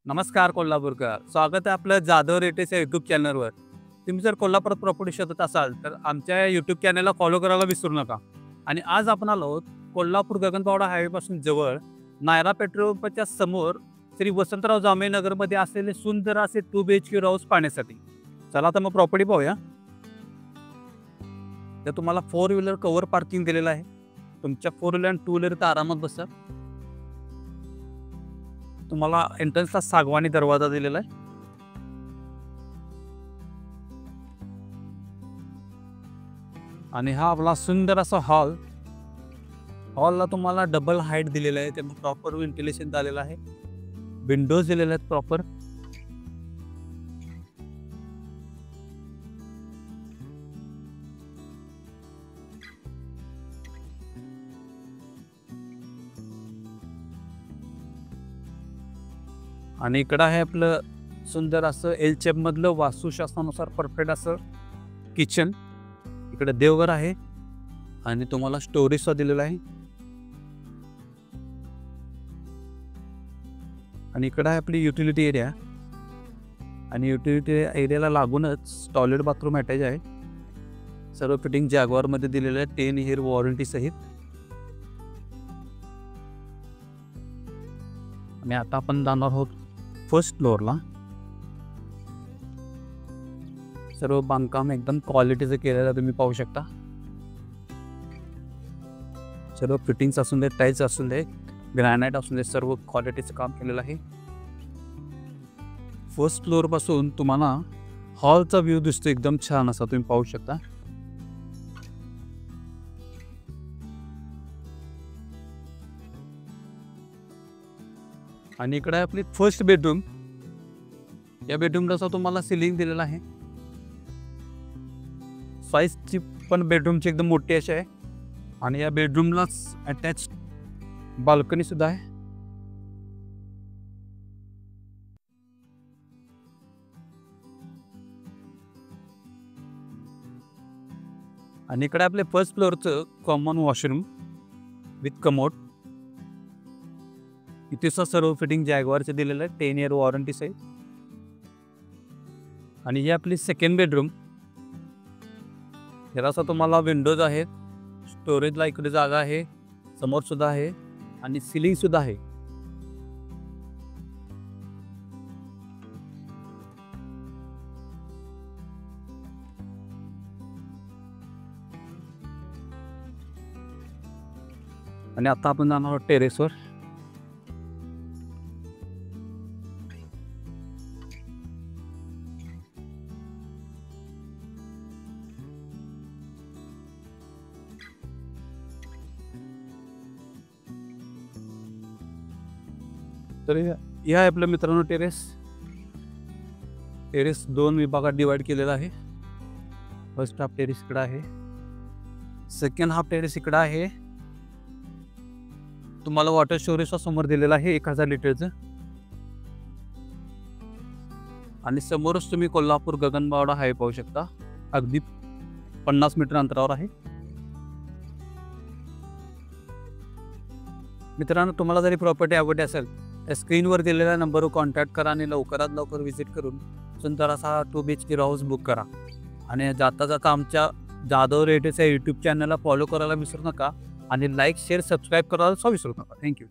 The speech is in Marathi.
नमस्कार कोल्हापूरकर, स्वागत आहे आपलं जाधव रेटेस या यूट्यूब चॅनलवर. तुम्ही जर कोल्हापुरात प्रॉपर्टी शोधत असाल तर आमच्या यूट्यूब चॅनलला फॉलो करायला विसरू नका. आणि आज आपण आलो आहोत कोल्हापूर गगनबावडा हायवेपासून जवळ नायरा पेट्रोल पंपाच्या समोर श्री वसंतराव जांभळे नगरमध्ये असलेले सुंदर असे 2 BHK हाऊस पाहण्यासाठी. चला तर मग प्रॉपर्टी पाहूया. तर तुम्हाला 4 व्हीलर कव्हर पार्किंग दिलेलं आहे. तुमच्या 4 व्हीलर आणि 2 व्हीलर तर आरामात बसा. तुम्हाला एंट्रन्सला सागवानी दरवाजा दिलेला आहे. आणि हा आपला सुंदर असा हॉलला तुम्हाला डबल हाईट दिलेला आहे. त्यामुळे प्रॉपर व्हेंटिलेशन झालेलं आहे. विंडोज दिलेले आहेत प्रॉपर. आणि इकडं आहे आपलं सुंदर असं एल शेप मधलं वास्तुशास्त्रानुसार परफेक्ट असं किचन. इकडे देवघर आहे आणि तुम्हाला स्टोरेज सुद्धा दिलेला आहे. आणि इकडे आहे आपली युटिलिटी एरिया. आणि युटिलिटी एरियाला लागूनच टॉयलेट बाथरूम अटॅच आहे. सर्व फिटिंग जॅग्वार मध्ये दिलेलं आहे 10 year वॉरंटी सहित. आणि आता आपण जाणार आहोत फर्स्ट फ्लोअरला. सर्व बांधकाम एकदम क्वालिटीचं केलेलं तुम्ही पाहू शकता. सर्व फिटिंग्स असून दे, टाईल्स असून दे, ग्रॅनाइट असून दे, सर्व क्वालिटीचं काम केलेलं आहे. फर्स्ट फ्लोअर पासून तुम्हाला हॉलचा व्ह्यू दिसतो एकदम छान असा तुम्ही पाहू शकता. आणि इकडे आपली फर्स्ट बेडरूम. या बेडरूमला तुम्हाला सिलिंग दिलेला आहे. साईजची पण बेडरूमची एकदम मोठी अशी आहे. आणि या बेडरूमलाच अटॅच बाल्कनी सुद्धा आहे. आणि इकडे आपले फर्स्ट फ्लोअरचं कॉमन वॉशरूम विथ कमोड. इथे सर्व फिटिंग जॅग्वारचे दिलेलं आहे 10 year वॉरंटी सहित. आणि ही आपली सेकंड बेडरूम. जरासा तुम्हाला विंडोज आहेत, स्टोरेजला इकडे जागा आहे, समोर सुद्धा आहे आणि सिलिंग सुद्धा आहे. आणि आता आपण जाणार आहोत टेरेसवर. तर या आहे आपल्या मित्रांनो टेरेस. टेरेस 2 विभागात डिवाइड केलेला आहे. फर्स्ट हाफ टेरेस इकडे आहे, सेकंड हाफ टेरेस इकडे आहे. तुम्हाला वॉटर स्टोरेज समोर दिलेला आहे 1000 लिटरचं. आणि समोरच तुम्ही कोल्हापूर गगनबावडा हायवे पाहू शकता. अगदी 50 मीटर अंतरावर आहे. मित्रांनो, तुम्हाला जरी प्रॉपर्टी आवडली असेल स्क्रीनवर दिलेल्या नंबरवर कॉन्टॅक्ट करा आणि लवकरात लवकर व्हिजिट करून सुंदर असा 2 BHK हाऊस बुक करा. आणि जाता जाता आमच्या जाधव रेटेस या यूट्यूब चॅनलला फॉलो करायला विसरू नका. आणि लाईक, शेअर, सबस्क्राईब करायला विसरू नका. थँक्यू.